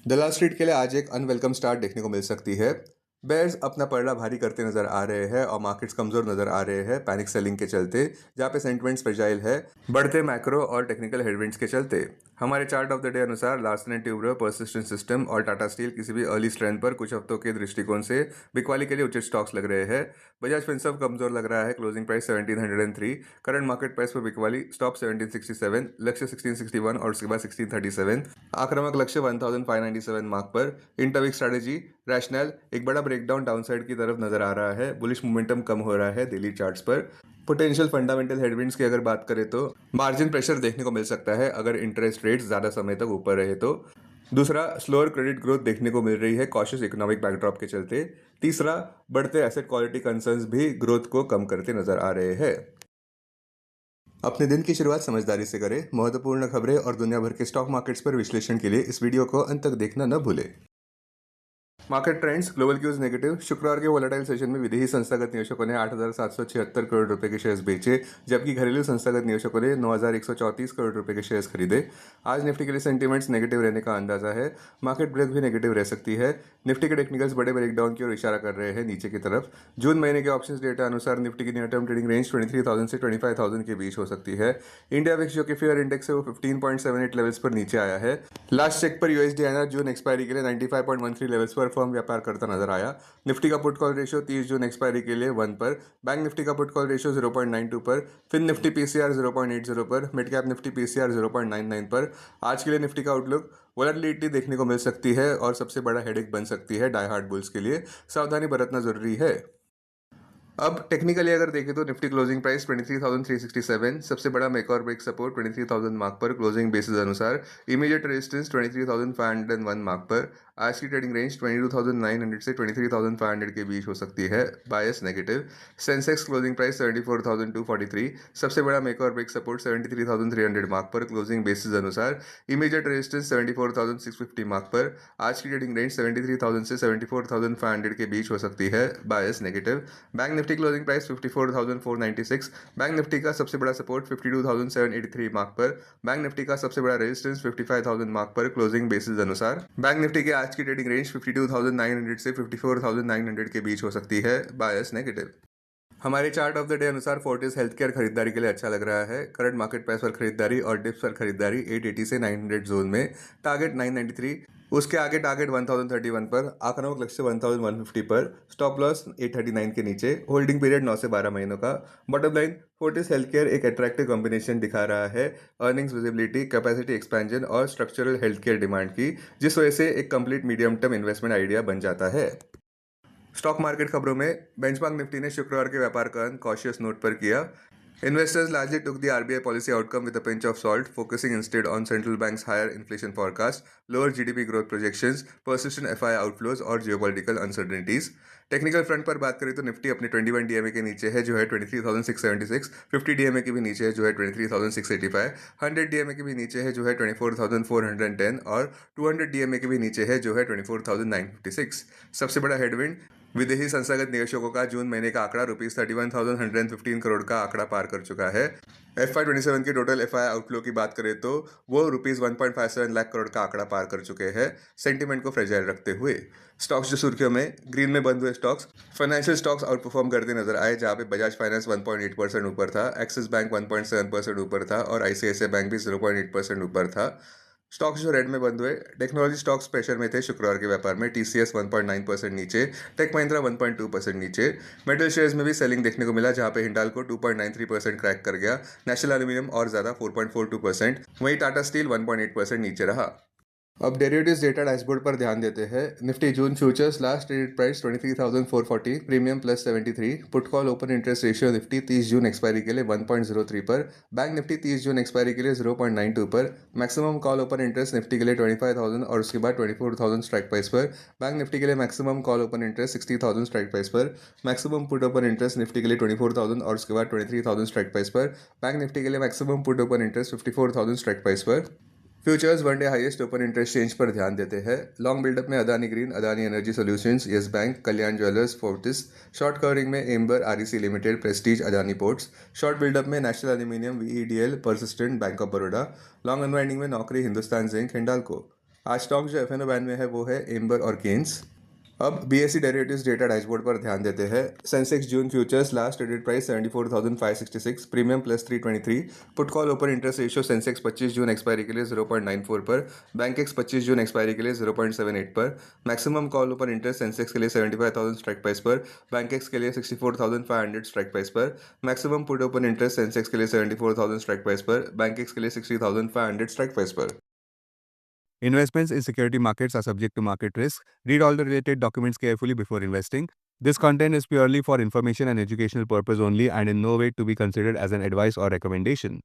दलाल street के लिए आज एक अनवेलकम स्टार्ट देखने को मिल सकती है। बेयर्स अपना पलड़ा भारी करते नजर आ रहे हैं और मार्केट्स कमजोर नजर आ रहे हैं पैनिक सेलिंग के चलते, जहां पे सेंटिमेंट्स फ्रेजाइल है बढ़ते मैक्रो और टेक्निकल हेडविंड्स के चलते। हमारे चार्ट ऑफ द डे अनुसार Larsen and Toubro, persistent system और टाटा स्टील किसी भी अर्ली स्ट्रेंथ पर कुछ हफ्तों के दृष्टिकोण से बिकवाली के लिए उचित स्टॉक्स लग रहे हैं। बजाज फिनसर्व कमजोर लग रहा है, closing price 1703, current market price पर बिकवाली स्टॉप 1767, लक्ष्य 1661 और उसके बाद 1637, आक्रामक लक्ष्य 1597 मार्क पर। इंटरवीक स्ट्रेटेजी रैशनल, एक बड़ा ब्रेकडाउन डाउनसाइड की तरफ नजर आ रहा है, बुलिश मोमेंटम कम हो रहा है डेली चार्ट्स पर। पोटेंशियल फंडामेंटल हेडविंड्स की अगर बात करें तो मार्जिन प्रेशर देखने को मिल सकता है अगर इंटरेस्ट रेट्स ज्यादा समय तक ऊपर रहे तो। दूसरा, स्लोअर क्रेडिट ग्रोथ देखने को मिल रही है कॉशियस इकोनॉमिक बैकड्रॉप के चलते। तीसरा, बढ़ते एसेट क्वालिटी कंसर्न्स भी ग्रोथ को कम करते नजर आ रहे हैं। अपने दिन की शुरुआत समझदारी से करें। महत्वपूर्ण खबरें और दुनिया भर के स्टॉक मार्केट्स पर विश्लेषण के लिए इस वीडियो को अंत तक देखना न भूलें। Market trends, global cues negative. शुक्रवार के वोलेटाइल सेशन में विदेशी संस्थागत निवेशकों ने 8,776 करोड़ रुपए के शेयर्स बेचे, जबकि घरेलू संस्थागत निवेशकों ने 9,134 करोड़ रुपए के शेयर्स खरीदे। आज निफ्टी के लिए सेंटीमेंट्स नेगेटिव रहने का अंदाजा है। मार्केट ब्रेक भी नेगेटिव रह सकती है। निफ्टी के टेक्निकल्स बड़े ब्रेकडाउन की ओर इशारा कर रहे हैं नीचे की तरफ। जून महीने के ऑप्शंस डेटा अनुसार निफ्टी की नियर टर्म ट्रेडिंग रेंज 23,000 से 25,000 के बीच हो सकती है। इंडिया विक्स जो कि फेयर इंडेक्स है वो 15.78 लेवल्स पर नीचे आया है। लास्ट चेक पर यूएसडी आईएनआर जून एक्सपायरी के लिए 95.13 लेवल्स पर फर्म व्यापार करता नजर आया। निफ्टी का put call ratio 30 June expiry के लिए 1 पर। बैंक निफ्टी का पुट कॉल रेशियो 0.92 पर। फिन निफ्टी पीसीआर 0.80 पर। मिड कैप निफ्टी पीसीआर 0.99 पर। आज के लिए निफ्टी का आउटलुक, वोलेटिलिटी देखने को मिल सकती है और सबसे बड़ा हेडेक बन सकती है डाई हार्ड बुल्स के लिए। सावधानी बरतना जरूरी है। अब टेक्निकली अगर देखें तो निफ्टी क्लोजिंग प्राइस 23,367, सबसे बड़ा मेक और ब्रेक सपोर्ट 23,000 मार्क पर क्लोजिंग बेसिस अनुसार। इमीडिएट रेजिस्टेंस 23,501 मार्क पर। आज की ट्रेडिंग रेंज 22,900 से 23,500 के बीच हो सकती है, bias negative. Sensex closing price 74,243, सबसे बड़ा मेक और ब्रेक सपोर्ट 73,300 मार्क पर क्लोजिंग बेसिस अनुसार। इमीडिएट रेजिस्टेंस 74,650 मार्क पर। आज की ट्रेडिंग रेंज 73,000 से 74,500 के बीच हो सकती है, bias negative. Bank Nifty closing price 54,496, Bank Nifty का सबसे बड़ा सपोर्ट 52,783 मार्क पर। बैंक निफ्टी का सबसे बड़ा रेजिस्टेंस 55,000 मार्क पर क्लोजिंग बेसिस अनुसार। बैंक निफ्टी के आज की ट्रेडिंग रेंज 52,900 से 54,900 के बीच हो सकती है, बायस नेगेटिव। हमारे चार्ट ऑफ द डे अनुसार फोर्टिस हेल्थ केयर खरीदारी के लिए अच्छा लग रहा है। करंट मार्केट प्राइस पर खरीदारी और डिप्स पर खरीदारी 880 से 900 जोन में। टारगेट 993, उसके आगे टारगेट 1031 पर। आक्रामक लक्ष्य 1150 पर। स्टॉप लॉस 839 के नीचे। होल्डिंग पीरियड 9 से 12 महीनों का। Bottom line, Fortis health care एक अट्रैक्टिव कॉम्बिनेशन दिखा रहा है अर्निंग्स विजिबिलिटी, कैपेसिटी एक्सपेंशन और स्ट्रक्चरल हेल्थ केयर डिमांड की, जिस वजह से एक complete medium term investment idea बन जाता है। स्टॉक मार्केट खबरों में बेंचमार्क निफ्टी ने शुक्रवार के व्यापार का अंत कॉशियस नोट पर किया। Investors largely took the RBI policy outcome with a pinch of salt, focusing instead on central bank's higher inflation forecast, lower GDP growth projections, persistent FI outflows और geopolitical uncertainties। Technical front पर बात करें तो Nifty अपने 21 DMA के नीचे है जो है 23,676, 50 डीएमए के भी नीचे है जो है 23,685, 100 डीएमए के भी नीचे है जो है 24,410 और 200 डीएमए के भी नीचे है जो है 24,956। सबसे बड़ा हेडविंड, विदेशी संस्थागत निवेशकों का जून महीने का आंकड़ा ₹31,115 करोड़ का आंकड़ा पार कर चुका है। FY27 के टोटल FI आउटफ्लो की बात करें तो वो ₹1.57 लाख करोड़ का आंकड़ा पार कर चुके हैं, सेंटीमेंट को फ्रेजाइल रखते हुए। स्टॉक्स जो सुर्खियों में, ग्रीन में बंद हुए stocks, financial stocks out perform करते नजर आए, जहां पे बजाज फाइनेंस 1.8% ऊपर था, एक्सिस बैंक 1.7% ऊपर था और आईसीआईसीआई बैंक भी 0.8% ऊपर था। स्टॉक्स जो रेड में बंद हुए, टेक्नोलॉजी स्टॉक्स प्रेशर में थे शुक्रवार के व्यापार में। टीसीएस 1.9% नीचे, टेक महिंद्रा 1.2% नीचे। मेटल शेयर्स में भी सेलिंग देखने को मिला, जहां पे हिंडाल्को 2.93% क्रैक कर गया, नेशनल एल्यूमिनियम और ज्यादा 4.42%, वहीं टाटा स्टील 1.8% नीचे रहा। अब डेरिवेटिव्स डेटा डैशबोर्ड पर ध्यान देते हैं। Nifty June futures last traded price 23,440, premium plus 73। Put call open interest ratio Nifty 30 June expiry के लिए 1.03 पर। बैंक निफ्टी 30 जून एक्सपायरी के लिए 0.92 पर। Maximum call open interest Nifty के लिए 25,000 और उसके बाद 24,000 स्ट्राइक प्राइस पर। बैंक निफ्टी के लिए maximum call open interest 60,000 strike price पर। Maximum put open interest Nifty के लिए 24,000 और उसके बाद 23,000 स्ट्राइक प्राइस पर। बैंक निफ्टी के लिए maximum put open interest 54,000 strike price पर। Futures one day highest open interest change पर ध्यान देते हैं। लॉन्ग बिल्डअप में Adani Green, Adani Energy Solutions, Yes Bank, Kalyan Jewellers, Fortis. Short covering में Amber, REC Limited, Prestige, Adani Ports. Short build up में National Aluminium, VEDL, Persistent, Bank of Baroda. Long unwinding में Naukri, Hindustan zinc, Hindalco. आज stock जो FNO बैन में है वो है एम्बर और केन्स। अब BSE डेरिवेटिव्स डेटा डैशबोर्ड पर ध्यान देते हैं। Sensex June futures last traded price 74,566, premium +323। Put call open interest ratio Sensex 25 June expiry के लिए 0.94 पर, बैंक एक्स 25 जून एक्सपायरी के लिए 0.78 पर। Maximum call open interest Sensex के लिए 75,000 स्ट्राइक प्राइस पर, बैंक एक्स के लिए 64,500 स्ट्राइक प्राइस पर। Maximum put open interest Sensex के लिए 74,000 स्ट्राइक प्राइस पर, बैंक एक्स के लिए 60,500 स्ट्राइक प्राइस पर। Investments in security markets are subject to market risk. Read all the related documents carefully before investing. This content is purely for information and educational purpose only and in no way to be considered as an advice or recommendation.